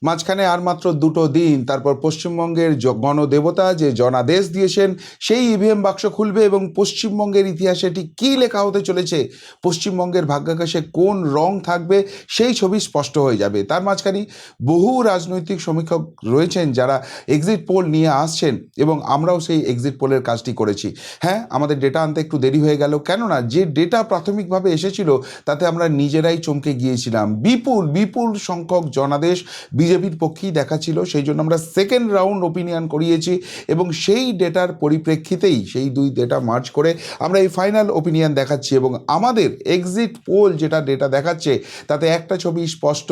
মাঝখানে আর মাত্র 2টো দিন, তারপর পশ্চিমবঙ্গের গণদেবতা যে জনাদেশ দিয়েছেন সেই ইভিএম বাক্স খুলবে এবং পশ্চিমবঙ্গের ইতিহাসে ঠিক কী লেখা হতে চলেছে, পশ্চিমবঙ্গের ভাগ্যাকাশে কোন রং থাকবে সেই ছবি স্পষ্ট হয়ে যাবে। তার মাঝখানে বহু রাজনৈতিক সমীক্ষক রয়েছেন যারা এক্সিট পোল নিয়ে আসছেন এবং আমরাও সেই এক্সিট পোলের কাজটি করেছি। হ্যাঁ, আমাদের ডেটা আনতে একটু দেরি হয়ে গেল, কেননা যে ডেটা প্রাথমিকভাবে এসেছিল তাতে আমরা নিজেরাই চমকে গিয়েছিলাম। বিপুল বিপুল সংখ্যক জনাদেশ বিজেপির পক্ষেই দেখাচ্ছিল, সেই জন্য আমরা সেকেন্ড রাউন্ড ওপিনিয়ন করিয়েছি এবং সেই ডেটার পরিপ্রেক্ষিতেই সেই দুই ডেটা মার্চ করে আমরা এই ফাইনাল ওপিনিয়ন দেখাচ্ছি। এবং আমাদের এক্সিট পোল যেটা ডেটা দেখাচ্ছে তাতে একটা ছবি স্পষ্ট,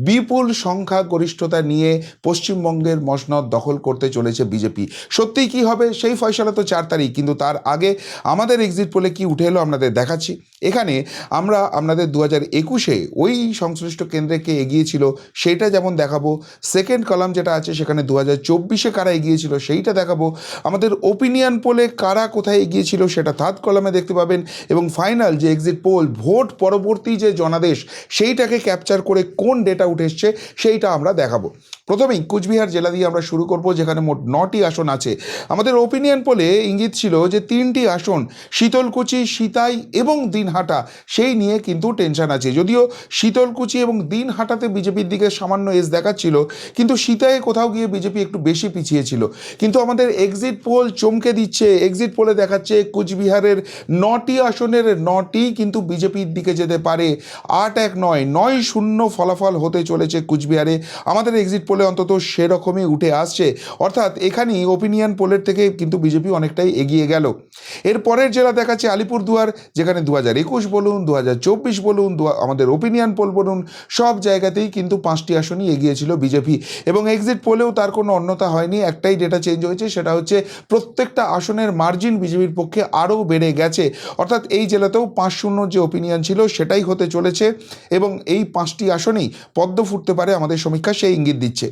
বিপুল সংখ্যা গরিষ্ঠতা নিয়ে পশ্চিমবঙ্গের মসনদ দখল করতে চলেছে বিজেপি। সত্যিই কি হবে সেই ফয়সালা তো 4 তারিখ, কিন্তু তার আগে আমাদের এক্সিট পোলে কি উঠে এলো আপনাদের দেখাচ্ছি। এখানে আমরা আপনাদের 2021-এ ওই সংশ্লিষ্ট কেন্দ্রে কে এগিয়েছিল সেটা যেমন দেখাবো, সেকেন্ড কলাম যেটা আছে সেখানে 2024-এ কারা এগিয়েছিল সেইটা দেখাবো, আমাদের ওপিনিয়ন পোলে কারা কোথায় এগিয়েছিল সেটা থার্ড কলামে দেখতে পাবেন, এবং ফাইনাল যে এক্সিট পোল ভোট পরবর্তী যে জনাদেশ সেইটাকে ক্যাপচার করে কোন ডেটা উঠে এসছে সেইটা আমরা দেখাবো। প্রথমেই কুচবিহার জেলা দিয়ে আমরা শুরু করব, যেখানে মোট 9টি আসন আছে। আমাদের ওপিনিয়ন পোলে ইঙ্গিত ছিল যে 3টি আসন শীতলকুচি, সিতাই এবং দিনহাটা, সেই নিয়ে কিন্তু টেনশন আছে। যদিও শীতলকুচি এবং দিনহাটাতে বিজেপির দিকে সামান্য এস দেখাচ্ছিল, কিন্তু সিতাইয়ে কোথাও গিয়ে বিজেপি একটু বেশি পিছিয়ে ছিল। কিন্তু আমাদের এক্সিট পোল চমকে দিচ্ছে, এক্সিট পোলে দেখাচ্ছে কুচবিহারের 9টি আসনের 9টি কিন্তু বিজেপির দিকে যেতে পারে। 8-1 নয়, 9-0 ফলাফল হতে চলেছে কুচবিহারে। আমাদের এক্সিট পোলে অন্তত সেরকমই উঠে আসছে, অর্থাৎ এখানেই ওপিনিয়ন পোলের থেকে কিন্তু বিজেপি অনেকটাই এগিয়ে গেল। এর পরের জেলা দেখাচ্ছে আলিপুরদুয়ার, যেখানে 2021 বলুন, 2024 বলুন, আমাদের ওপিনিয়ন পোল বলুন, সব জায়গাতেই কিন্তু 5টি আসনই এগিয়েছিল বিজেপি। এবং এক্সিট পোলেও তার কোনো অন্যতা হয়নি, একটাই ডেটা চেঞ্জ হয়েছে, সেটা হচ্ছে প্রত্যেকটা আসনের মার্জিন বিজেপির পক্ষে আরও বেড়ে গেছে। অর্থাৎ এই জেলাতেও 5-0 যে ওপিনিয়ন ছিল সেটাই হতে চলেছে এবং এই 5টি আসনেই পদ্ম ফুটতে পারে আমাদের সমীক্ষা সেই ইঙ্গিত দিচ্ছে।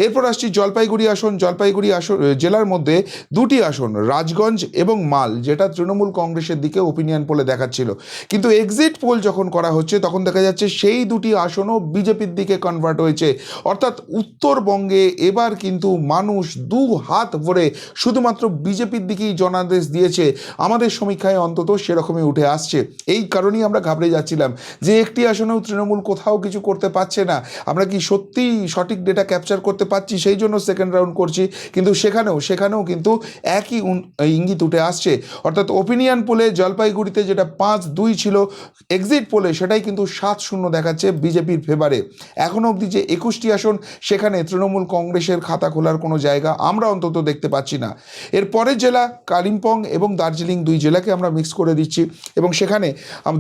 এরপর আসছি জলপাইগুড়ি আসন। জলপাইগুড়ি আসন জেলার মধ্যে 2টি আসন, রাজগঞ্জ এবং মাল, যেটা তৃণমূল কংগ্রেসের দিকে ওপিনিয়ন পোলে দেখাচ্ছিল, কিন্তু এক্সিট পোল যখন করা হচ্ছে তখন দেখা যাচ্ছে সেই 2টি আসনও বিজেপির দিকে কনভার্ট হয়েছে। অর্থাৎ উত্তরবঙ্গে এবার কিন্তু মানুষ 2 হাত ভরে শুধুমাত্র বিজেপির দিকেই জনাদেশ দিয়েছে। আমাদের সমীক্ষায় অন্তত সেরকমই উঠে আসছে। এই কারণেই আমরা ঘাবড়ে যাচ্ছিলাম যে একটি আসনেও তৃণমূল কোথাও কিছু করতে পারছে না, আমরা কি সত্যিই সঠিক ডেটা ক্যাপচার করতে পারছি, সেই জন্য সেকেন্ড রাউন্ড করছি। কিন্তু সেখানেও কিন্তু একই ইঙ্গিত উঠে আসছে। অর্থাৎ ওপিনিয়ন পোলে জলপাইগুড়িতে যেটা 5-2 ছিল, এক্সিট পোলে সেটাই কিন্তু 7-0 দেখাচ্ছে বিজেপির ফেভারে। এখনও অবধি যে 21টি আসন, সেখানে তৃণমূল কংগ্রেসের খাতা খোলার কোনো জায়গা আমরা অন্তত দেখতে পাচ্ছি না। এর পরের জেলা কালিম্পং এবং দার্জিলিং, 2 জেলাকে আমরা মিক্স করে দিচ্ছি এবং সেখানে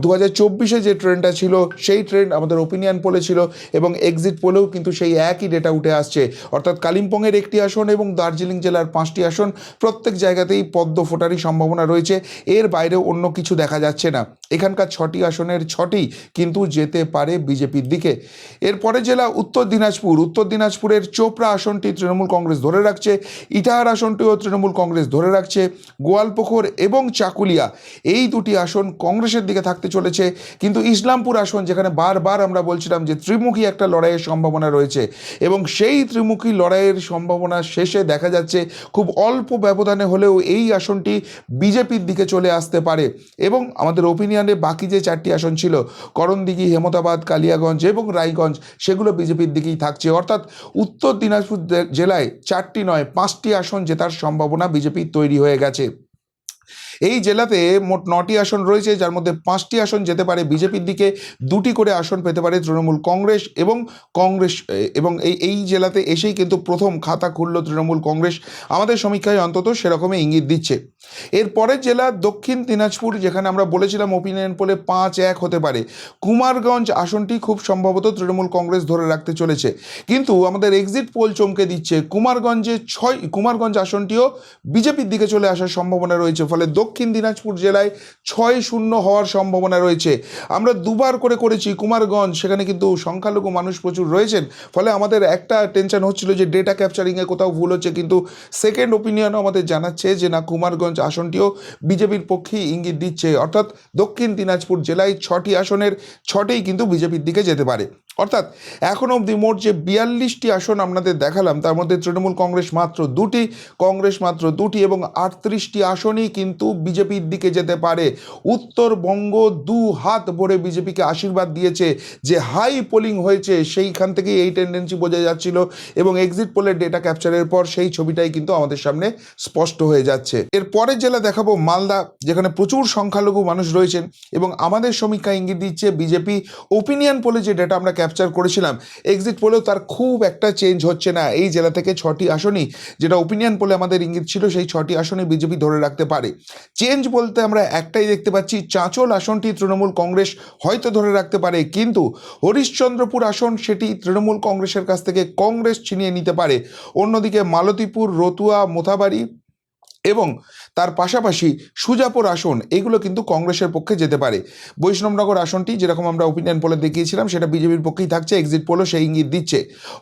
2024-এ যে ট্রেন্ডটা ছিল সেই ট্রেন্ড আমাদের ওপিনিয়ন পোলে ছিল এবং এক্সিট পোলেও কিন্তু সেই একই ডেটা উঠে আসছে। অর্থাৎ কালিম্পংয়ের 1টি আসন এবং দার্জিলিং জেলার 5টি আসন, প্রত্যেক জায়গাতেই পদ্ম ফোটারই সম্ভাবনা রয়েছে, এর বাইরে অন্য কিছু দেখা যাচ্ছে না। এখানকার 6টি আসনের 6টি কিন্তু যেতে পারে বিজেপির দিকে। এরপরে জেলা উত্তর দিনাজপুর। উত্তর দিনাজপুরের চোপড়া আসনটি তৃণমূল কংগ্রেস ধরে রাখছে, ইটাহার আসনটিও তৃণমূল কংগ্রেস ধরে রাখছে, গোয়ালপুকুর এবং চাকুলিয়া এই 2টি আসন কংগ্রেসের দিকে থাকতে চলেছে। কিন্তু ইসলামপুর আসন, যেখানে বারবার আমরা বলছিলাম যে ত্রিমুখী একটা লড়াইয়ের সম্ভাবনা রয়েছে এবং সেই ত্রিমুখী লড়াইয়ের সম্ভাবনা শেষে দেখা যাচ্ছে খুব অল্প ব্যবধানে হলেও এই আসনটি বিজেপির দিকে চলে আসতে পারে। এবং আমাদের ওপিনিয়নে বাকি যে 4টি আসন ছিল, করণদিঘি, হেমতাবাদ, কালিয়াগঞ্জ এবং রায়গঞ্জ, সেগুলো বিজেপির দিকেই থাকছে। অর্থাৎ উত্তর দিনাজপুর জেলায় 4টি নয় 5টি আসন জেতার সম্ভাবনা বিজেপির তৈরি হয়ে গেছে। এই জেলাতে মোট 9টি আসন রয়েছে, যার মধ্যে 5টি আসন যেতে পারে বিজেপির দিকে, 2টি করে আসন পেতে পারে তৃণমূল কংগ্রেস এবং এই জেলাতে এসেই কিন্তু প্রথম খাতা খুলল তৃণমূল কংগ্রেস। আমাদের সমীক্ষায় অন্তত সেরকমই ইঙ্গিত দিচ্ছে। এর পরের জেলা দক্ষিণ দিনাজপুর, যেখানে আমরা বলেছিলাম ওপিনিয়ন পোলে 5-1 হতে পারে। কুমারগঞ্জ আসনটি খুব সম্ভবত তৃণমূল কংগ্রেস ধরে রাখতে চলেছে, কিন্তু আমাদের এক্সিট পোল চমকে দিচ্ছে, কুমারগঞ্জ আসনটিও বিজেপির দিকে চলে আসার সম্ভাবনা রয়েছে। ফলে দক্ষিণ দিনাজপুর জেলায় 6-0 হওয়ার সম্ভাবনা রয়েছে। আমরা 2বার করেছি কুমারগঞ্জ, সেখানে কিন্তু সংখ্যালঘু মানুষ প্রচুর রয়েছেন, ফলে আমাদের একটা টেনশন হচ্ছিল যে ডেটা ক্যাপচারিংয়ে কোথাও ভুল হচ্ছে, কিন্তু সেকেন্ড ওপিনিয়নও আমাদের জানাচ্ছে যে না, কুমারগঞ্জ আসনটিও বিজেপির পক্ষেই ইঙ্গিত দিচ্ছে। অর্থাৎ দক্ষিণ দিনাজপুর জেলায় 6টি আসনের 6টিই কিন্তু বিজেপির দিকে যেতে পারে। অর্থাৎ এখনও অবধি মোট যে 42টি আসন আপনাদের দেখালাম তার মধ্যে তৃণমূল কংগ্রেস মাত্র দুটি, কংগ্রেস মাত্র দুটি এবং 38টি আসনই কিন্তু বিজেপির দিকে যেতে পারে। উত্তরবঙ্গ দু হাত ভরে বিজেপিকে আশীর্বাদ দিয়েছে, যে হাই পোলিং হয়েছে সেইখান থেকেই এই টেন্ডেন্সি বোঝা যাচ্ছিল এবং এক্সিট পোলের ডেটা ক্যাপচারের পর সেই ছবিটাই কিন্তু আমাদের সামনে স্পষ্ট হয়ে যাচ্ছে। এর পরের জেলা দেখাবো মালদা, যেখানে প্রচুর সংখ্যালঘু মানুষ রয়েছেন এবং আমাদের সমীক্ষা ইঙ্গিত দিচ্ছে বিজেপি ওপিনিয়ন পোলে যে ডেটা আমরা ক্যাপচার করেছিলাম এক্সিট পোলেও তার খুব একটা চেঞ্জ হচ্ছে না। এই জেলা থেকে 6টি আসনই, যেটা ওপিনিয়ন পোলে আমাদের ইঙ্গিত ছিল, সেই 6টি আসনই বিজেপি ধরে রাখতে পারে। চেঞ্জ বলতে আমরা একটাই দেখতে পাচ্ছি, চাঁচল আসনটি তৃণমূল কংগ্রেস হয়তো ধরে রাখতে পারে, কিন্তু হরিশ্চন্দ্রপুর আসন সেটি তৃণমূল কংগ্রেসের কাছ থেকে কংগ্রেস ছিনিয়ে নিতে পারে। অন্যদিকে মালতীপুর, রতুয়া, মোথাবাড়ি এবং তার পাশাপাশি সুজাপুর আসন, এগুলো কিন্তু কংগ্রেসের পক্ষে যেতে পারে। বৈষ্ণবনগর আসনটি যেরকম আমরা ওপিনিয়ন পোলে দেখিয়েছিলাম সেটা বিজেপির পক্ষেই থাকছে, এক্সিট পোলও সেই ইঙ্গিত দিচ্ছে।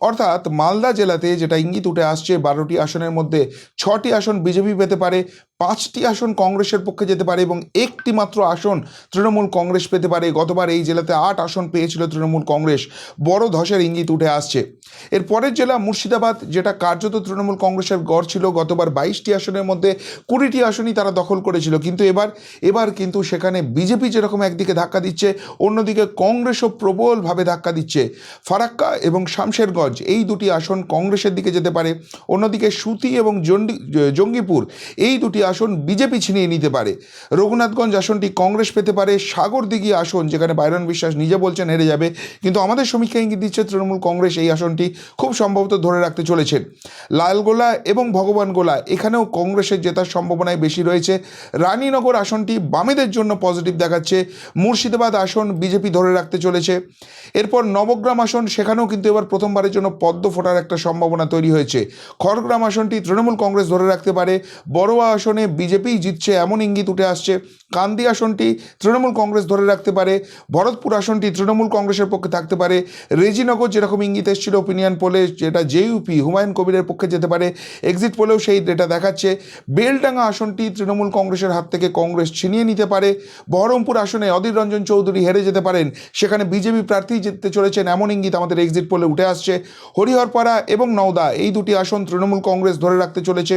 অর্থাৎ মালদা জেলাতে যেটা ইঙ্গিত উঠে আসছে 12টি আসনের মধ্যে 6টি আসন বিজেপি পেতে পারে, 5টি আসন কংগ্রেসের পক্ষে যেতে পারে এবং একটি মাত্র আসন তৃণমূল কংগ্রেস পেতে পারে। গতবার এই জেলাতে 8 আসন পেয়েছিল তৃণমূল কংগ্রেস, বড় ধসের ইঙ্গিত উঠে আসছে। এর পরের জেলা মুর্শিদাবাদ, যেটা কার্যত তৃণমূল কংগ্রেসের গড় ছিল। গতবার 22টি আসনের মধ্যে 20টি আসনই তারা দখল করেছিল, কিন্তু এবার কিন্তু সেখানে বিজেপি যেরকম একদিকে ধাক্কা দিচ্ছে, অন্যদিকে কংগ্রেসও প্রবলভাবে ধাক্কা দিচ্ছে। ফারাক্কা এবং শামশেরগঞ্জ এই দুটি আসন কংগ্রেসের দিকে যেতে পারে, অন্যদিকে সুতি এবং জঙ্গিপুর এই দুটি আসন বিজেপি ছিনিয়ে নিতে পারে। রঘুনাথগঞ্জ আসনটি কংগ্রেস পেতে পারে। সাগরদিঘি আসন, যেখানে বাইরন বিশ্বাস নিজে বলছেন হেরে যাবে, কিন্তু আমাদের সমীক্ষা ইঙ্গিত দিচ্ছে তৃণমূল কংগ্রেস এই আসনটি খুব সম্ভবত ধরে রাখতে চলেছেন। লালগোলা এবং ভগবানগোলা, এখানেও কংগ্রেসের জেতার সম্ভাবনায় বেশি রয়েছে। রানীনগর আসনটি বামেদের জন্য পজিটিভ দেখাচ্ছে। মুর্শিদাবাদ আসন বিজেপি ধরে রাখতে চলেছে। এরপর নবগ্রাম আসন, সেখানেও কিন্তু এবার প্রথমবারের জন্য পদ্ম ফোটার একটা সম্ভাবনা তৈরি হয়েছে। খড়গ্রাম আসনটি তৃণমূল কংগ্রেস ধরে রাখতে পারে। বড়োয়া আসনে বিজেপি জিতছে এমন ইঙ্গিত উঠে আসছে। কান্দি আসনটি তৃণমূল কংগ্রেস ধরে রাখতে পারে। ভরতপুর আসনটি তৃণমূল কংগ্রেসের পক্ষে থাকতে পারে। রেজিনগর যেরকম ইঙ্গিত এসেছিল ওপিনিয়ন পোলে, যেটা জেইউপি হুমায়ুন কবিরের পক্ষে যেতে পারে, এক্সিট পোলেও সেই ডেটা দেখাচ্ছে। বেলডাঙ্গা আসনটি তৃণমূল কংগ্রেসের হাত থেকে কংগ্রেস ছিনিয়ে নিতে পারে। বহরমপুর আসনে অধীর রঞ্জন চৌধুরী হেরে যেতে পারেন, সেখানে বিজেপি প্রার্থী জিততে চলেছেন এমন ইঙ্গিত আমাদের এক্সিট পোলে উঠে আসছে। হরিহরপাড়া এবং নওদা এই দুটি আসন তৃণমূল কংগ্রেস ধরে রাখতে চলেছে।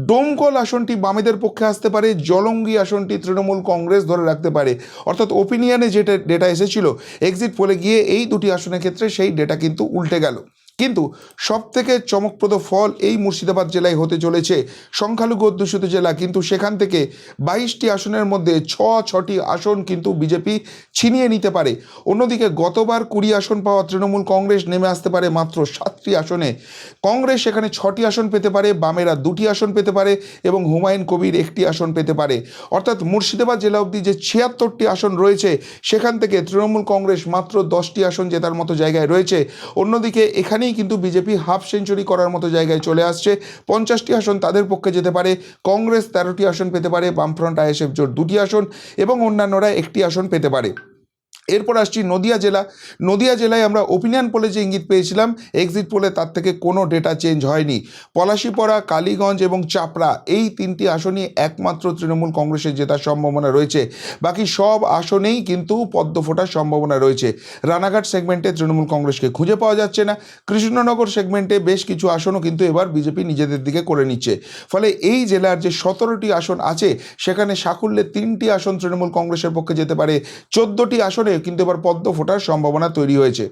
ডোমকল আসনটি বামেদের পক্ষে আসতে পারে। জলঙ্গি আসনটি তৃণমূল কংগ্রেস ধরে রাখতে পারে। অর্থাৎ ওপিনিয়নে যেটা ডেটা এসেছিল এক্সিট পোলে গিয়ে এই দুটি আসনের ক্ষেত্রে সেই ডেটা কিন্তু উল্টে গেল। কিন্তু সবথেকে চমকপ্রদ ফল এই মুর্শিদাবাদ জেলায় হতে চলেছে। সংখ্যালঘু অধ্যুষিত জেলা, কিন্তু সেখান থেকে 22টি আসনের মধ্যে 6টি আসন কিন্তু বিজেপি ছিনিয়ে নিতে পারে। অন্যদিকে গতবার 20 আসন পাওয়া তৃণমূল কংগ্রেস নেমে আসতে পারে মাত্র 7টি আসনে। কংগ্রেস সেখানে 6টি আসন পেতে পারে, বামেরা 2টি আসন পেতে পারে এবং হুমায়ুন কবির 1টি আসন পেতে পারে। অর্থাৎ মুর্শিদাবাদ জেলা অবধি যে 76টি আসন রয়েছে সেখান থেকে তৃণমূল কংগ্রেস মাত্র 10টি আসন জেতার মতো জায়গায় রয়েছে। অন্যদিকে এখানেই কিন্তু বিজেপি হাফ সেঞ্চুরি করার মতো জায়গায় চলে আসছে। 50টি আসন তাদের পক্ষে যেতে পারে। কংগ্রেস 13টি আসন পেতে পারে, বামফ্রন্ট আইএসএফ জোট 2টি আসন এবং অন্যান্যরা 1টি আসন পেতে পারে। এরপর আসছি নদিয়া জেলা। নদিয়া জেলায় আমরা ওপিনিয়ন পোলে যে ইঙ্গিত পেয়েছিলাম এক্সিট পোলে তার থেকে কোনো ডেটা চেঞ্জ হয়নি। পলাশীপাড়া, কালীগঞ্জ এবং চাপড়া এই 3টি আসনই একমাত্র তৃণমূল কংগ্রেসের জেতার সম্ভাবনা রয়েছে। বাকি সব আসনেই কিন্তু পদ্ম ফোটার সম্ভাবনা রয়েছে। রানাঘাট সেগমেন্টে তৃণমূল কংগ্রেসকে খুঁজে পাওয়া যাচ্ছে না। কৃষ্ণনগর সেগমেন্টে বেশ কিছু আসনও কিন্তু এবার বিজেপি নিজেদের দিকে করে নিচ্ছে। ফলে এই জেলার যে 17টি আসন আছে সেখানে সাকুল্যে 3টি আসন তৃণমূল কংগ্রেসের পক্ষে যেতে পারে। 14টি আসনে কিন্তু এবার পদ্ম ফোটার সম্ভাবনা তৈরি হয়েছে।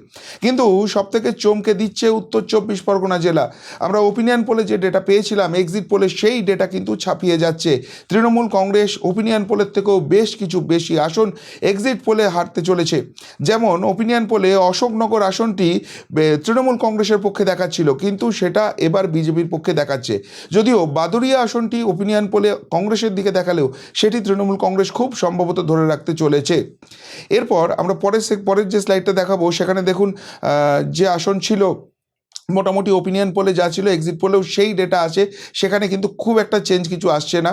কিন্তু সবথেকে চমকে দিচ্ছে উত্তর 24 পরগনা জেলা। আমরা ওপিনিয়ন পোলে যে ডেটা পেয়েছিলাম এক্সিট পোলে সেই ডেটা কিন্তু ছাপিয়ে যাচ্ছে। তৃণমূল কংগ্রেস ওপিনিয়ন পোলের থেকেও বেশ কিছু বেশি আসন এক্সিট পোলে হারতে চলেছে। যেমন ওপিনিয়ন পোলে অশোকনগর আসনটি তৃণমূল কংগ্রেসের পক্ষে দেখাচ্ছিল, কিন্তু সেটা এবার বিজেপির পক্ষে দেখাচ্ছে। যদিও বাদুড়িয়া আসনটি ওপিনিয়ন পোলে কংগ্রেসের দিকে দেখালেও সেটি তৃণমূল কংগ্রেস খুব সম্ভবত ধরে রাখতে চলেছে। এরপর আমরা পরের যে স্লাইডটা দেখাবো সেখানে দেখুন যে আসন ছিল মোটামুটি ওপিনিয়ন পোলে যা ছিল এক্সিট পোলেও সেই ডেটা আছে, সেখানে কিন্তু খুব একটা চেঞ্জ কিছু আসছে না।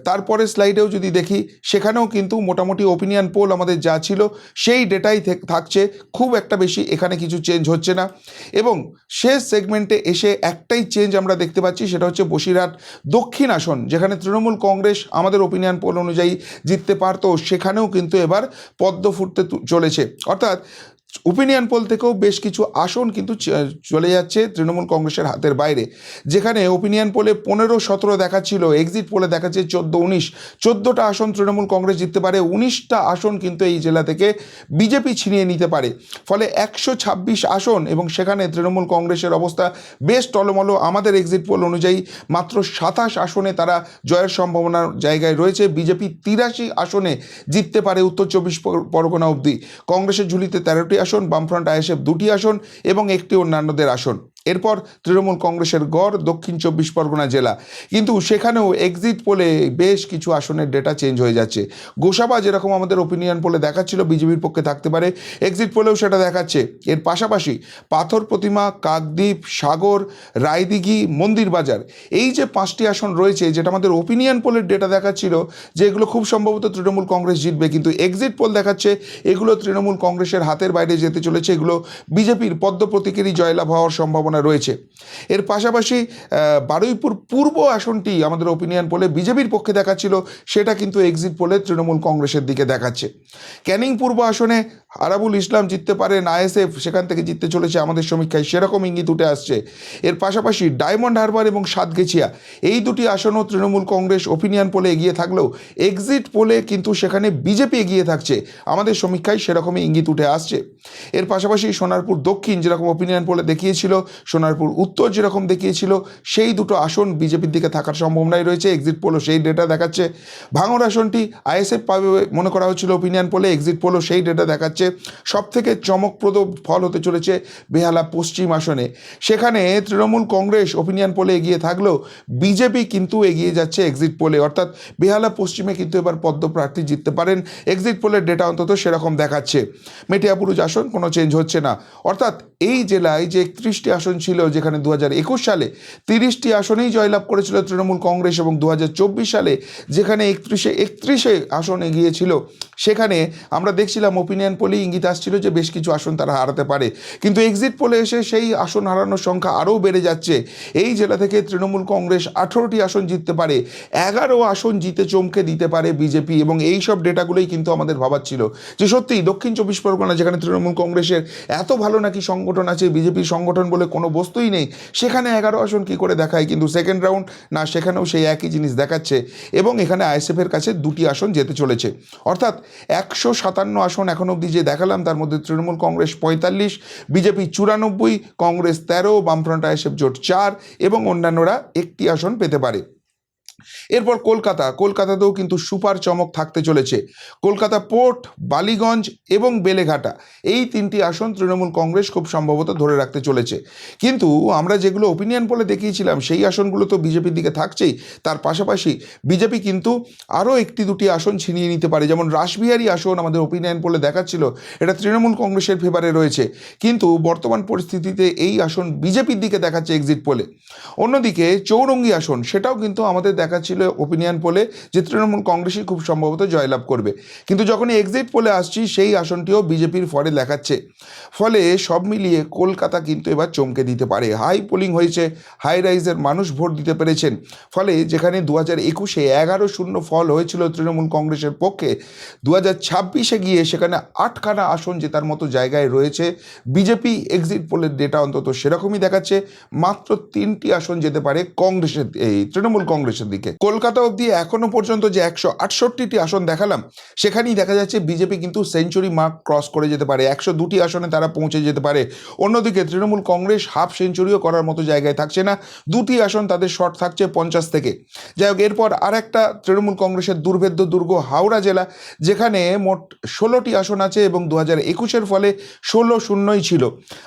তারপরে স্লাইডেও যদি দেখি সেখানেও কিন্তু মোটামুটি ওপিনিয়ন পোল আমাদের যা ছিল সেই ডেটাই থাকছে, খুব একটা বেশি এখানে কিছু চেঞ্জ হচ্ছে না। এবং শেষ সেগমেন্টে এসে একটাই চেঞ্জ আমরা দেখতে পাচ্ছি, সেটা হচ্ছে বসিরহাট দক্ষিণ আসন, যেখানে তৃণমূল কংগ্রেস আমাদের ওপিনিয়ন পোল অনুযায়ী জিততে পারতো, সেখানেও কিন্তু এবার পদ্ম ফুটতে চলেছে। অর্থাৎ ওপিনিয়ন পোল থেকেও বেশ কিছু আসন কিন্তু চলে যাচ্ছে তৃণমূল কংগ্রেসের হাতের বাইরে, যেখানে ওপিনিয়ন পোলে 15-17 দেখাচ্ছিল, এক্সিট পোলে দেখাচ্ছে 14-19, 14টা আসন তৃণমূল কংগ্রেস জিততে পারে, 19টা আসন কিন্তু এই জেলা থেকে বিজেপি ছিনিয়ে নিতে পারে। ফলে 126 আসন, এবং সেখানে তৃণমূল কংগ্রেসের অবস্থা বেশ টলমলো। আমাদের এক্সিট পোল অনুযায়ী মাত্র 27 আসনে তারা জয়ের সম্ভাবনার জায়গায় রয়েছে। বিজেপি 83 আসনে জিততে পারে উত্তর 24 পরগনা অবধি। কংগ্রেসের ঝুলিতে 13টি আসন, বামফ্রন্ট আইএসএফ 2টি আসন এবং একটি অন্যান্যদের আসন। এরপর তৃণমূল কংগ্রেসের গড় দক্ষিণ 24 পরগনা জেলা, কিন্তু সেখানেও এক্সিট পোলে বেশ কিছু আসনের ডেটা চেঞ্জ হয়ে যাচ্ছে। গোসাবা যেরকম আমাদের ওপিনিয়ন পোলে দেখাচ্ছিল বিজেপির পক্ষে থাকতে পারে, এক্সিট পোলেও সেটা দেখাচ্ছে। এর পাশাপাশি পাথর প্রতিমা, কাকদ্বীপ, সাগর, রায়দিঘি, মন্দির বাজার, এই যে 5টি আসন রয়েছে, যেটা আমাদের ওপিনিয়ন পোলের ডেটা দেখাচ্ছিল যে এগুলো খুব সম্ভবত তৃণমূল কংগ্রেস জিতবে, কিন্তু এক্সিট পোল দেখাচ্ছে এগুলো তৃণমূল কংগ্রেসের হাতের বাইরে যেতে চলেছে, এগুলো বিজেপির পদ্ম প্রতীকেরই জয়লাভ হওয়ার সম্ভাবনা রয়েছে। এর পাশাপাশি বারুইপুর পূর্ব আসনটি আমাদের ওপিনিয়ন পোলে বিজেপির পক্ষে দেখাচ্ছিল, সেটা কিন্তু এক্সিট পোলে তৃণমূল কংগ্রেসের দিকে দেখাচ্ছে। ক্যানিং পূর্ব আসনে আরাবুল ইসলাম জিততে পারেন, আইএসএফ সেখান থেকে জিততে চলেছে আমাদের সমীক্ষায় সেরকম ইঙ্গিত উঠে আসছে। এর পাশাপাশি ডায়মন্ড হারবার এবং সাতগেছিয়া, এই দুটি আসনও তৃণমূল কংগ্রেস ওপিনিয়ন পোলে এগিয়ে থাকলেও এক্সিট পোলে কিন্তু সেখানে বিজেপি এগিয়ে থাকছে, আমাদের সমীক্ষায় সেরকমই ইঙ্গিত উঠে আসছে। এর পাশাপাশি সোনারপুর দক্ষিণ যেরকম ওপিনিয়ন পোলে দেখিয়েছিল, সোনারপুর উত্তর যেরকম দেখিয়েছিল, সেই দুটো আসন বিজেপির দিকে থাকার সম্ভাবনাই রয়েছে, এক্সিট পোলও সেই ডেটা দেখাচ্ছে। ভাঙড় আসনটি আইএসএফ পাবে মনে করা হচ্ছিল ওপিনিয়ন পোলে, এক্সিট পোলও সেই ডেটা দেখাচ্ছে। সবথেকে চমকপ্রদ ফল হতে চলেছে বেহালা পশ্চিম আসনে, সেখানে তৃণমূল কংগ্রেস ওপিনিয়ন পোলে এগিয়ে থাকলেও বিজেপি কিন্তু এগিয়ে যাচ্ছে এক্সিট পোলে, অর্থাৎ বেহালা পশ্চিমে কিন্তু এবার পদ্ম প্রার্থী জিততে পারেন, এক্সিট পোলের ডেটা অন্তত সেরকম দেখাচ্ছে। মেটিয়াপুরুষ আসন কোনো চেঞ্জ হচ্ছে না, অর্থাৎ এই জেলায় যে 31টি আসন ছিল, যেখানে 2021 সালে 30টি আসনেই জয়লাভ করেছিল তৃণমূল কংগ্রেস, এবং 2024 সালে যেখানে 31 আসন এগিয়েছিল, সেখানে আমরা দেখছিলাম ওপিনিয়ন পোলে ইঙ্গিত আসছিল যে বেশ কিছু আসন তারা হারাতে পারে, কিন্তু এক্সিট পোলে এসে সেই আসন হারানোর সংখ্যা আরও বেড়ে যাচ্ছে। এই জেলা থেকে তৃণমূল কংগ্রেস 18টি আসন জিততে পারে, 11 আসন জিতে চমকে দিতে পারে বিজেপি, এবং এই সব ডেটাগুলোই কিন্তু আমাদের ভাবাচ্ছিল যে সত্যিই দক্ষিণ 24 পরগনা, যেখানে তৃণমূল কংগ্রেসের এত ভালো নাকি সংগঠন আছে, বিজেপির সংগঠন বলে কোনো বস্তুই নেই, সেখানে 11 আসন কী করে দেখায়, কিন্তু সেকেন্ড রাউন্ড না, সেখানেও সেই একই জিনিস দেখাচ্ছে, এবং এখানে আইএসএফের কাছে 2টি আসন যেতে চলেছে। অর্থাৎ 157 আসন এখন অবধি যে দেখালাম, তার মধ্যে তৃণমূল কংগ্রেস 45, বিজেপি 94, কংগ্রেস 13, বামফ্রন্ট আইএসএফ জোট 4 এবং অন্যান্যরা 1টি আসন পেতে পারে। এরপর কলকাতাতেও কিন্তু সুপার চমক থাকতে চলেছে। কলকাতা পোর্ট, বালিগঞ্জ এবং বেলেঘাটা, এই 3টি আসন তৃণমূল কংগ্রেস খুব সম্ভবত ধরে রাখতে চলেছে, কিন্তু আমরা যেগুলো ওপিনিয়ন পোলে দেখিয়েছিলাম সেই আসনগুলো তো বিজেপির দিকে থাকছেই, তার পাশাপাশি বিজেপি কিন্তু আরও 1-2টি আসন ছিনিয়ে নিতে পারে, যেমন রাসবিহারী আসন আমাদের ওপিনিয়ন পোলে দেখাচ্ছিল এটা তৃণমূল কংগ্রেসের ফেভারে রয়েছে, কিন্তু বর্তমান পরিস্থিতিতে এই আসন বিজেপির দিকে দেখাচ্ছে এক্সিট পোলে। অন্যদিকে চৌরঙ্গি আসন, সেটাও কিন্তু আমাদের দেখাচ্ছিল ওপিনিয়ন পোলে যে তৃণমূল কংগ্রেসই খুব সম্ভবত জয়লাভ করবে, কিন্তু যখনই এক্সিট পোলে আসছি সেই আসনটিও বিজেপির ফলে দেখাচ্ছে। ফলে সব মিলিয়ে কলকাতা কিন্তু এবার চমকে দিতে পারে। হাই পোলিং হয়েছে, হাই রাইজের মানুষ ভোট দিতে পেরেছেন, ফলে যেখানে 2021-এ 11-0 ফল হয়েছিল তৃণমূল কংগ্রেসের পক্ষে, 2026-এ গিয়ে সেখানে 8খানা আসন জেতার মতো জায়গায় রয়েছে বিজেপি। এক্সিট পোলের ডেটা অন্তত সেরকমই দেখাচ্ছে, মাত্র 3টি আসন যেতে পারে কংগ্রেসের, এই তৃণমূল কংগ্রেসের দিকে। কলকাতা অবধি এখনো পর্যন্ত যে 168টি আসন দেখালাম, সেখানেই দেখা যাচ্ছে বিজেপি কিন্তু সেঞ্চুরি মার্ক ক্রস করে যেতে পারে, 102টি আসনে তারা পৌঁছে যেতে পারে। অন্যদিকে তৃণমূল কংগ্রেস হাফ সেঞ্চুরিও করার মতো জায়গায় থাকছে না, 2টি আসন তাদের শর্ট থাকছে 50 থেকে। যাই হোক, এরপর আর একটা তৃণমূল কংগ্রেসের দুর্ভেদ্য দুর্গ হাওড়া জেলা, যেখানে মোট 16টি আসন আছে এবং 2021-এর ফলে 16-0 ছিল।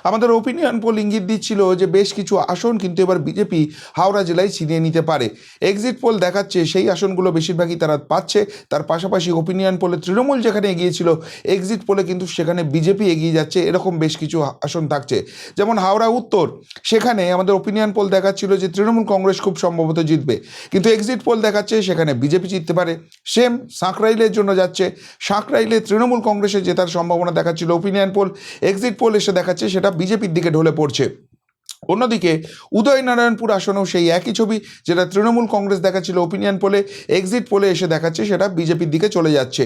আমাদের ওপিনিয়ন পোল ইঙ্গিত দিচ্ছিল যে বেশ কিছু আসন কিন্তু এবার বিজেপি হাওড়া জেলায় ছিনিয়ে নিতে পারে। এক্সিট পোল দেখাচ্ছে সেই আসনগুলো বেশিরভাগই তারা পাচ্ছে, তার পাশাপাশি ওপিনিয়ন পোলে তৃণমূল যেখানে এগিয়েছিল, এক্সিট পোলে কিন্তু সেখানে বিজেপি এগিয়ে যাচ্ছে, এরকম বেশ কিছু আসন থাকছে। যেমন হাওড়া উত্তর, সেখানে আমাদের ওপিনিয়ন পোল দেখাচ্ছিল যে তৃণমূল কংগ্রেস খুব সম্ভবত জিতবে, কিন্তু এক্সিট পোল দেখাচ্ছে সেখানে বিজেপি জিততে পারে। সেম সাঁকরাইলের জন্য যাচ্ছে, সাঁকরাইলে তৃণমূল কংগ্রেসের জেতার সম্ভাবনা দেখাচ্ছিল ওপিনিয়ন পোল, এক্সিট পোল এসে দেখাচ্ছে সেটা বিজেপির দিকে ঢলে পড়ছে। অন্যদিকে উদয়নারায়ণপুর আসনেও সেই একই ছবি, যেটা তৃণমূল কংগ্রেস দেখাচ্ছিল ওপিনিয়ন পোলে, এক্সিট পোলে এসে দেখাচ্ছে সেটা বিজেপির দিকে চলে যাচ্ছে।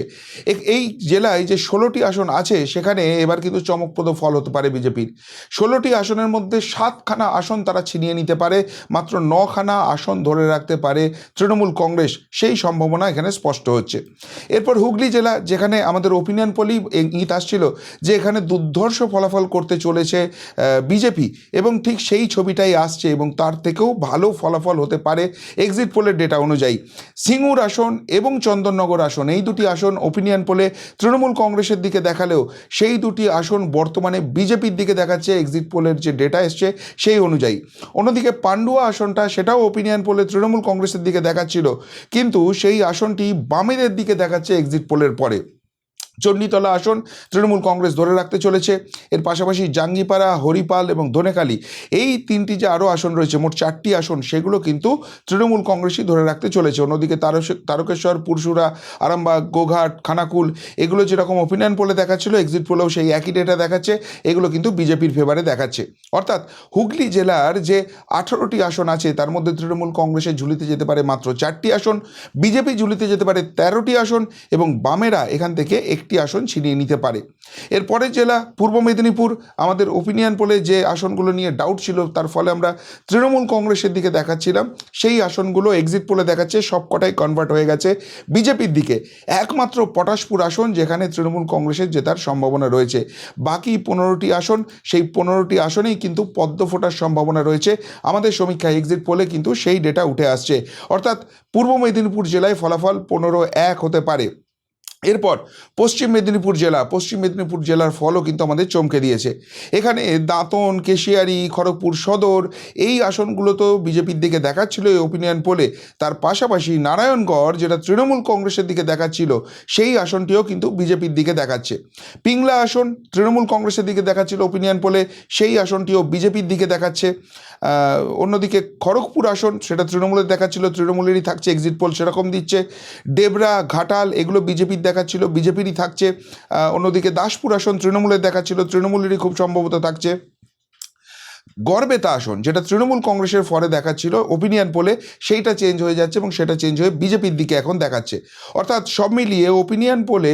এই জেলায় যে 16টি আসন আছে সেখানে এবার কিন্তু চমকপ্রদ ফল হতে পারে বিজেপির। 16টি আসনের মধ্যে 7খানা আসন তারা ছিনিয়ে নিতে পারে, মাত্র 9খানা আসন ধরে রাখতে পারে তৃণমূল কংগ্রেস, সেই সম্ভাবনা এখানে স্পষ্ট হচ্ছে। এরপর হুগলি জেলা, যেখানে আমাদের ওপিনিয়ন পোলেই ইঙ্গিত আসছিল যে এখানে দুর্ধর্ষ ফলাফল করতে চলেছে বিজেপি, এবং ঠিক সেই ছবিটাই আসছে এবং তার থেকেও ভালো ফলাফল হতে পারে এক্সিট পোলের ডেটা অনুযায়ী। সিঙ্গুর আসন এবং চন্দননগর আসন, এই দুটি আসন ওপিনিয়ন পোলে তৃণমূল কংগ্রেসের দিকে দেখালেও সেই দুটি আসন বর্তমানে বিজেপির দিকে দেখাচ্ছে এক্সিট পোলের যে ডেটা এসছে সেই অনুযায়ী। অন্যদিকে পান্ডুয়া আসনটা, সেটাও ওপিনিয়ন পোলে তৃণমূল কংগ্রেসের দিকে দেখাচ্ছিল, কিন্তু সেই আসনটি বামেদের দিকে দেখাচ্ছে এক্সিট পোলের পরে। চণ্ডীতলা আসন তৃণমূল কংগ্রেস ধরে রাখতে চলেছে। এর পাশাপাশি জাঙ্গিপাড়া, হরিপাল এবং ধনেখালি, এই তিনটি যে আরও আসন রয়েছে, মোট 4টি আসন, সেগুলো কিন্তু তৃণমূল কংগ্রেসই ধরে রাখতে চলেছে। অন্যদিকে তারকেশ্বর, পুরসুরা, আরামবাগ, গোঘাট, খানাকুল, এগুলো যেরকম ওপিনিয়ন পোলে দেখাচ্ছিল, এক্সিট পোলেও সেই একই ডেটা দেখাচ্ছে, এগুলো কিন্তু বিজেপির ফেভারে দেখাচ্ছে। অর্থাৎ হুগলি জেলার যে 18টি আসন আছে তার মধ্যে তৃণমূল কংগ্রেসের ঝুলিতে যেতে পারে মাত্র 4টি আসন, বিজেপি ঝুলিতে যেতে পারে 13টি আসন, এবং বামেরা এখান থেকে একটি আসন ছিনিয়ে নিতে পারে। এরপরের জেলা পূর্ব মেদিনীপুর, আমাদের ওপিনিয়ন পোলে যে আসনগুলো নিয়ে ডাউট ছিল, তার ফলে আমরা তৃণমূল কংগ্রেসের দিকে দেখাচ্ছিলাম, সেই আসনগুলো এক্সিট পোলে দেখাচ্ছে সবকটাই কনভার্ট হয়ে গেছে বিজেপির দিকে। একমাত্র পটাশপুর আসন যেখানে তৃণমূল কংগ্রেসের জেতার সম্ভাবনা রয়েছে। বাকি 15টি আসন, সেই 15টি আসনেই কিন্তু পদ্ম ফোটার সম্ভাবনা রয়েছে। আমাদের সমীক্ষায় এক্সিট পোলে কিন্তু সেই ডেটা উঠে আসছে। অর্থাৎ পূর্ব মেদিনীপুর জেলায় ফলাফল 15-1 হতে পারে। এরপর পশ্চিম মেদিনীপুর জেলার ফলও কিন্তু আমাদের চমকে দিয়েছে। এখানে দাঁতন, কেশিয়ারি, খড়গপুর সদর, এই আসনগুলো তো বিজেপির দিকে দেখাচ্ছিল এই ওপিনিয়ন পোলে। তার পাশাপাশি নারায়ণগড়, যেটা তৃণমূল কংগ্রেসের দিকে দেখাচ্ছিল, সেই আসনটিও কিন্তু বিজেপির দিকে দেখাচ্ছে। পিংলা আসন তৃণমূল কংগ্রেসের দিকে দেখাচ্ছিল ওপিনিয়ন পোলে, সেই আসনটিও বিজেপির দিকে দেখাচ্ছে। অন্যদিকে খড়গপুর আসন, সেটা তৃণমূলের দেখাচ্ছিল, তৃণমূলেরই থাকছে, এক্সিট পোল সেরকম দিচ্ছে। ডেবরা, ঘাটাল, এগুলো বিজেপির দেখাচ্ছিল, বিজেপিরই থাকছে। অন্যদিকে দাসপুর আসন তৃণমূলের দেখাচ্ছিল, তৃণমূলেরই খুব সম্ভবত থাকছে। গড়বেতা আসন, যেটা তৃণমূল কংগ্রেসের ফলে দেখাচ্ছিল ওপিনিয়ন পোলে, সেইটা চেঞ্জ হয়ে যাচ্ছে এবং সেটা চেঞ্জ হয়ে বিজেপির দিকে এখন দেখাচ্ছে। অর্থাৎ সব মিলিয়ে ওপিনিয়ন পোলে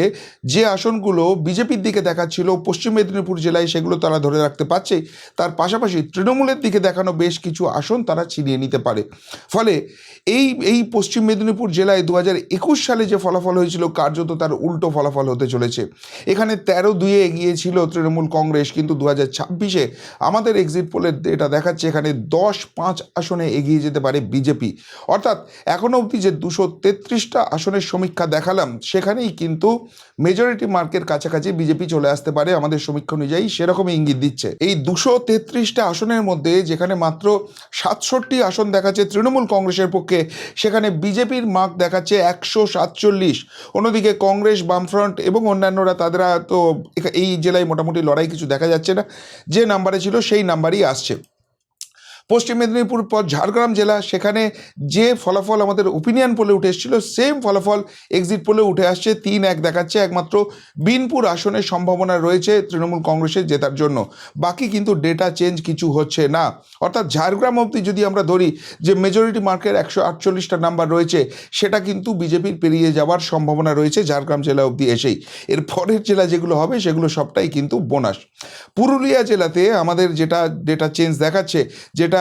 যে আসনগুলো বিজেপির দিকে দেখাচ্ছিল পশ্চিম মেদিনীপুর জেলায়, সেগুলো তারা ধরে রাখতে পারছে। তার পাশাপাশি তৃণমূলের দিকে দেখানো বেশ কিছু আসন তারা ছিনিয়ে নিতে পারে। ফলে এই পশ্চিম মেদিনীপুর জেলায় 2021 সালে যে ফলাফল হয়েছিল, কার্যত তার উল্টো ফলাফল হতে চলেছে। এখানে 13-2 এগিয়ে ছিল তৃণমূল কংগ্রেস, কিন্তু 2026-এ আমাদের এক্সিট পোলে এটা দেখাচ্ছে এখানে 10-5 আসনে এগিয়ে যেতে পারে বিজেপি। অর্থাৎ এখনো অবধি যে 233টা আসনের সমীক্ষা দেখালাম, সেখানেই কিন্তু মেজরিটি মার্কের কাছাকাছি বিজেপি চলে আসতে পারে আমাদের সমীক্ষা অনুযায়ী, সেরকমই ইঙ্গিত দিচ্ছে। এই 233টা আসনের মধ্যে যেখানে মাত্র 67টি আসন দেখাচ্ছে তৃণমূল কংগ্রেসের পক্ষে, সেখানে বিজেপির মার্ক দেখাচ্ছে 147। অন্যদিকে কংগ্রেস, বামফ্রন্ট এবং অন্যান্যরা, তাদের তো এই জেলায় মোটামুটি লড়াই কিছু দেখা যাচ্ছে না, যে নাম্বারে ছিল সেই নাম্বারই আসছে। পশ্চিম মেদিনীপুর পর ঝাড়গ্রাম জেলা, সেখানে যে ফলাফল আমাদের ওপিনিয়ন পোলে উঠে এসেছিল, সেম ফলাফল এক্সিট পোলে উঠে আসছে, 3-1 দেখাচ্ছে। একমাত্র বিনপুর আসনের সম্ভাবনা রয়েছে তৃণমূল কংগ্রেসের জেতার জন্য, বাকি কিন্তু ডেটা চেঞ্জ কিছু হচ্ছে না। অর্থাৎ ঝাড়গ্রাম অবধি যদি আমরা ধরি যে মেজরিটি মার্কের 148টা নাম্বার রয়েছে, সেটা কিন্তু বিজেপির পেরিয়ে যাওয়ার সম্ভাবনা রয়েছে ঝাড়গ্রাম জেলা অবধি এসেই। এর পরের জেলা যেগুলো হবে সেগুলো সবটাই কিন্তু বোনাস। পুরুলিয়া জেলাতে আমাদের যেটা ডেটা চেঞ্জ দেখাচ্ছে, যেটা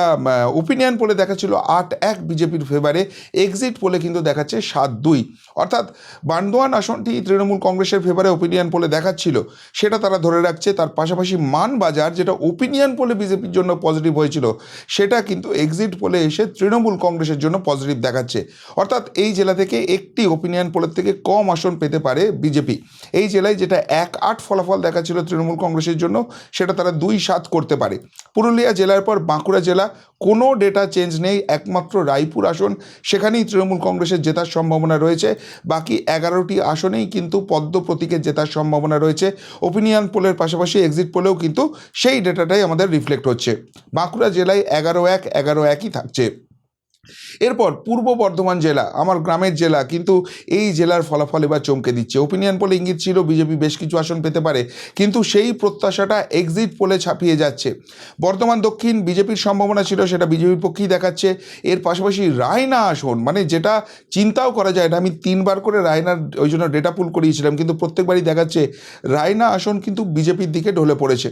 ওপিনিয়ন পোলে দেখাচ্ছিল 8-1 বিজেপির ফেভারে, এক্সিট পোলে কিন্তু দেখাচ্ছে 7-2। অর্থাৎ বান্দোয়ান আসনটি তৃণমূল কংগ্রেসের ফেভারে ওপিনিয়ন পোলে দেখাচ্ছিল, সেটা তারা ধরে রাখছে। তার পাশাপাশি মানবাজার, যেটা ওপিনিয়ন পোলে বিজেপির জন্য পজিটিভ হয়েছিল, সেটা কিন্তু এক্সিট পোলে এসে তৃণমূল কংগ্রেসের জন্য পজিটিভ দেখাচ্ছে। অর্থাৎ এই জেলা থেকে একটি ওপিনিয়ন পোলের থেকে কম আসন পেতে পারে বিজেপি। এই জেলায় যেটা 1-8 ফলাফল দেখাচ্ছিল তৃণমূল কংগ্রেসের জন্য, সেটা তারা 2-7 করতে পারে। পুরুলিয়া জেলার পর বাঁকুড়া জেলা, কোনো ডেটা চেঞ্জ নেই, একমাত্র রায়পুর আসন, সেখানেই তৃণমূল কংগ্রেসের জেতার সম্ভাবনা রয়েছে। বাকি 11টি আসনেই কিন্তু পদ্ম প্রতীকের জেতার সম্ভাবনা রয়েছে। ওপিনিয়ন পোলের পাশাপাশি এক্সিট পোলেও কিন্তু সেই ডেটাটাই আমাদের রিফ্লেক্ট হচ্ছে। বাঁকুড়া জেলায় 11-1 11-1ই থাকছে। এরপর পূর্ব বর্ধমান জেলা, আমার গ্রামের জেলা, কিন্তু এই জেলার ফলাফল এবার চমকে দিচ্ছে। ওপিনিয়ন পোলে ইঙ্গিত ছিল বিজেপি বেশ কিছু আসন পেতে পারে, কিন্তু সেই প্রত্যাশাটা এক্সিট পোলে ছাপিয়ে যাচ্ছে। বর্ধমান দক্ষিণ বিজেপির সম্ভাবনা ছিল, সেটা বিজেপির পক্ষেই দেখাচ্ছে। এর পাশাপাশি রায়না আসন, মানে যেটা চিন্তাও করা যায় না, আমি 3বার করে রায়নার ওই জন্য ডেটা পুল করিয়েছিলাম, কিন্তু প্রত্যেকবারই দেখাচ্ছে রায়না আসন কিন্তু বিজেপির দিকে ঢলে পড়েছে।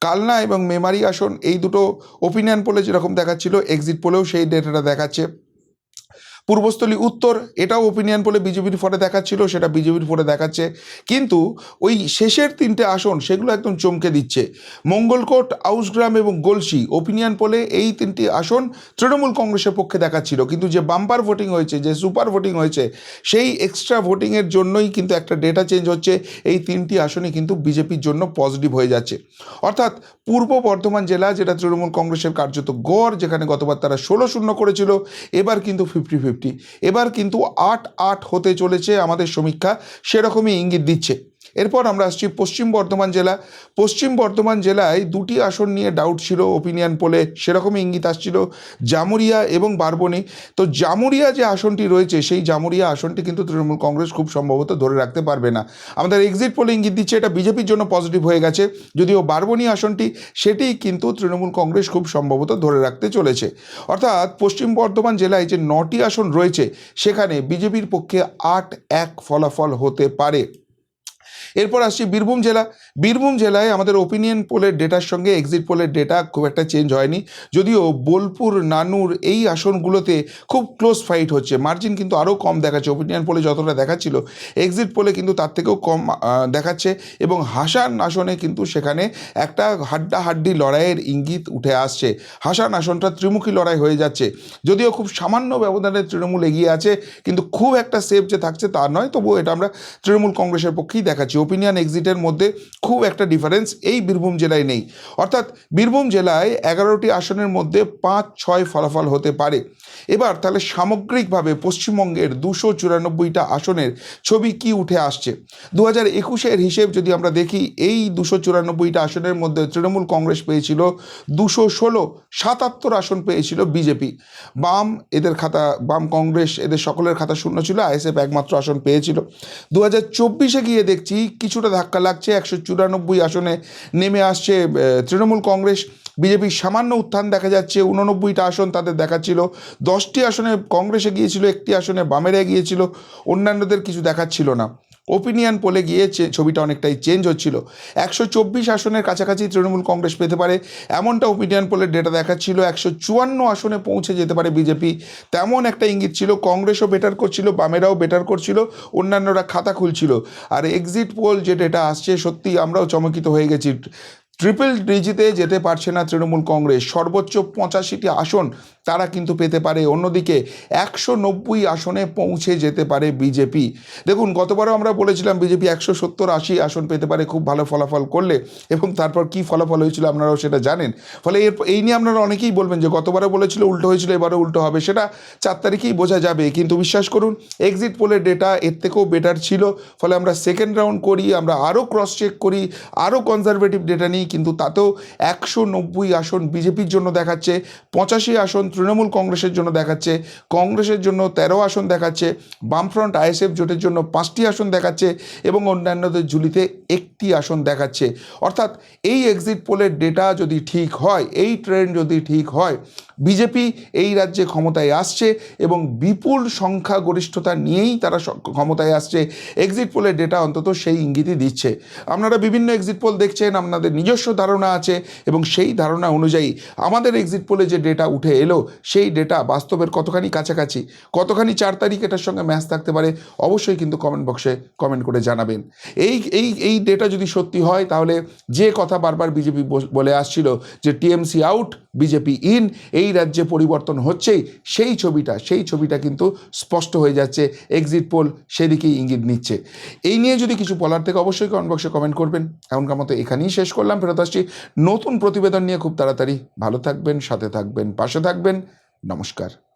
কালনা এবং মেমারি আসন, এই দুটো ওপিনিয়ন পোলে যেরকম দেখাচ্ছিল, এক্সিট পোলেও সেই ডেটাটা দেখাচ্ছে। পূর্বস্থলী উত্তর, এটাও ওপিনিয়ন পোলে বিজেপির ফলে দেখাচ্ছিল, সেটা বিজেপির ফলে দেখাচ্ছে। কিন্তু ওই শেষের 3টে আসন, সেগুলো একদম চমকে দিচ্ছে। মঙ্গলকোট, আউসগ্রাম এবং গলসি, ওপিনিয়ন পোলে এই 3টি আসন তৃণমূল কংগ্রেসের পক্ষে দেখাচ্ছিল, কিন্তু যে বাম্পার ভোটিং হয়েছে, যে সুপার ভোটিং হয়েছে, সেই এক্সট্রা ভোটিংয়ের জন্যই কিন্তু একটা ডেটা চেঞ্জ হচ্ছে। এই 3টি আসনই কিন্তু বিজেপির জন্য পজিটিভ হয়ে যাচ্ছে। অর্থাৎ পূর্ব বর্ধমান জেলা, যেটা তৃণমূল কংগ্রেসের কার্যত গড়, যেখানে গতবার তারা 16-0 করেছিল, এবার কিন্তু 50-50, এবার কিন্তু 8-8 হতে চলেছে আমাদের সমীক্ষা সেরকমই ইঙ্গিত দিচ্ছে। এরপর আমরা আসছি পশ্চিম বর্ধমান জেলা। পশ্চিম বর্ধমান জেলায় 2টি আসন নিয়ে ডাউট ছিল ওপিনিয়ন পোলে, সেরকমই ইঙ্গিত আসছিল, জামুরিয়া এবং বারবনী। তো জামুরিয়া যে আসনটি রয়েছে, সেই জামুরিয়া আসনটি কিন্তু তৃণমূল কংগ্রেস খুব সম্ভবত ধরে রাখতে পারবে না। আমাদের এক্সিট পোলে ইঙ্গিত দিচ্ছে এটা বিজেপির জন্য পজিটিভ হয়ে গেছে, যদিও বারবনী আসনটি সেটি কিন্তু তৃণমূল কংগ্রেস খুব সম্ভবত ধরে রাখতে চলেছে। অর্থাৎ পশ্চিম বর্ধমান জেলায় যে 9টি আসন রয়েছে, সেখানে বিজেপির পক্ষে 8-1 ফলাফল হতে পারে। এরপর আসছি বীরভূম জেলা। বীরভূম জেলায় আমাদের ওপিনিয়ন পোলের ডেটার সঙ্গে এক্সিট পোলের ডেটা খুব একটা চেঞ্জ হয়নি, যদিও বোলপুর, নানুর এই আসনগুলোতে খুব ক্লোজ ফাইট হচ্ছে, মার্জিন কিন্তু আরও কম দেখাচ্ছে। ওপিনিয়ন পোলে যতটা দেখাচ্ছিল, এক্সিট পোলে কিন্তু তার থেকেও কম দেখাচ্ছে। এবং হাসান আসনে কিন্তু সেখানে একটা হাড্ডাহাড্ডি লড়াইয়ের ইঙ্গিত উঠে আসছে। হাসান আসনটা ত্রিমুখী লড়াই হয়ে যাচ্ছে, যদিও খুব সামান্য ব্যবধানে তৃণমূল এগিয়ে আছে, কিন্তু খুব একটা সেফ যে থাকছে তা নয়, তবুও এটা আমরা তৃণমূল কংগ্রেসের পক্ষেই দেখাচ্ছি। ওপিনিয়ন এক্সিটের মধ্যে খুব একটা ডিফারেন্স এই বীরভূম জেলায় নেই। অর্থাৎ বীরভূম জেলায় 11টি আসনের মধ্যে 5-6 ফলাফল হতে পারে। এবার তাহলে সামগ্রিকভাবে পশ্চিমবঙ্গের 294টা আসনের ছবি কি উঠে আসছে? 2021-এর হিসেব যদি আমরা দেখি, এই 294টা আসনের মধ্যে তৃণমূল কংগ্রেস পেয়েছিল 216, 77 আসন পেয়েছিল বিজেপি। বাম, এদের খাতা, বাম কংগ্রেস, এদের সকলের খাতা শূন্য ছিল, আইএসএফ একমাত্র আসন পেয়েছিল। 2024-এ গিয়ে দেখছি কিছুটা ধাক্কা লাগছে, 194 আসনে নেমে আসছে তৃণমূল কংগ্রেস। বিজেপির সামান্য উত্থান দেখা যাচ্ছে, 89টা আসন তাদের দেখাচ্ছিল, 10টি আসনে কংগ্রেসে গিয়েছিল, 1টি আসনে বামেরা গিয়েছিল, অন্যান্যদের কিছু দেখাচ্ছিল না। ওপিনিয়ন পোলে গিয়ে ছবিটা অনেকটাই চেঞ্জ হচ্ছিল। 124 আসনের কাছাকাছি তৃণমূল কংগ্রেস পেতে পারে, এমনটা ওপিনিয়ন পোলের ডেটা দেখাচ্ছিল। 154 আসনে পৌঁছে যেতে পারে বিজেপি, তেমন একটা ইঙ্গিত ছিল। কংগ্রেসও বেটার করছিল, বামেরাও বেটার করছিল, অন্যান্যরা খাতা খুলছিল। আর এক্সিট পোল যে ডেটা আসছে, সত্যি আমরাও চমকিত হয়ে গেছি। ট্রিপল ডিজিটে যেতে পারছে না তৃণমূল কংগ্রেস, সর্বোচ্চ 85টি আসন তারা কিন্তু পেতে পারে। অন্যদিকে 190 আসনে পৌঁছে যেতে পারে বিজেপি। দেখুন, গতবারও আমরা বলেছিলাম বিজেপি 170-80 আসন পেতে পারে খুব ভালো ফলাফল করলে, এবং তারপর কি ফলাফল হয়েছিল আপনারাও সেটা জানেন। ফলে এই নিয়ে আপনারা অনেকেই বলবেন যে গতবারও বলেছিল উল্টো হয়েছিল, এবারও উল্টো হবে, সেটা 4 তারিখেই বোঝা যাবে। কিন্তু বিশ্বাস করুন, এক্সিট পোলের ডেটা এর থেকেও বেটার ছিল। ফলে আমরা সেকেন্ড রাউন্ড করি, আমরা আরও ক্রস চেক করি, আরও কনজারভেটিভ ডেটা নিই, কিন্তু তাতেও 190 আসন বিজেপির জন্য দেখাচ্ছে, 85 আসন তৃণমূল কংগ্রেসের জন্য দেখাচ্ছে, কংগ্রেসের জন্য 13 আসন দেখাচ্ছে, বামফ্রন্ট আইএসএফ জোটের জন্য 5টি আসন দেখাচ্ছে, এবং অন্যান্যদের ঝুলিতে 1টি আসন দেখাচ্ছে। অর্থাৎ এই এক্সিট পোলের ডেটা যদি ঠিক হয়, এই ট্রেন্ড যদি ঠিক হয়, বিজেপি এই রাজ্যে ক্ষমতায় আসছে, এবং বিপুল সংখ্যাগরিষ্ঠতা নিয়েই তারা ক্ষমতায় আসছে। এক্সিট পোলের ডেটা অন্তত সেই ইঙ্গিতই দিচ্ছে। আপনারা বিভিন্ন এক্সিট পোল দেখছেন, আপনাদের নিজস্ব ধারণা আছে, এবং সেই ধারণা অনুযায়ী আমাদের এক্সিট পোলে যে ডেটা উঠে এলো, সেই ডেটা বাস্তবের কতখানি কাছাকাছি, কতখানি 4 তারিখ এটার সঙ্গে ম্যাচ থাকতে পারে, অবশ্যই কিন্তু কমেন্ট বক্সে কমেন্ট করে জানাবেন। এই ডেটা যদি সত্যি হয়, তাহলে যে কথা বারবার বিজেপি বলে আসছিল যে টিএমসি আউট, বিজেপি ইন, এই রাজ্যে পরিবর্তন হচ্ছেই, সেই ছবিটা কিন্তু স্পষ্ট হয়ে যাচ্ছে। এক্সিট পোল সেদিকেই ইঙ্গিত নিচ্ছে। এই নিয়ে যদি কিছু বলার থেকে অবশ্যই কমেন্ট বক্সে কমেন্ট করবেন। এখনকার মতো এখানেই শেষ করলাম, ফেরত আসছি নতুন প্রতিবেদন নিয়ে খুব তাড়াতাড়ি। ভালো থাকবেন, সাথে থাকবেন, পাশে থাকবেন। নমস্কার।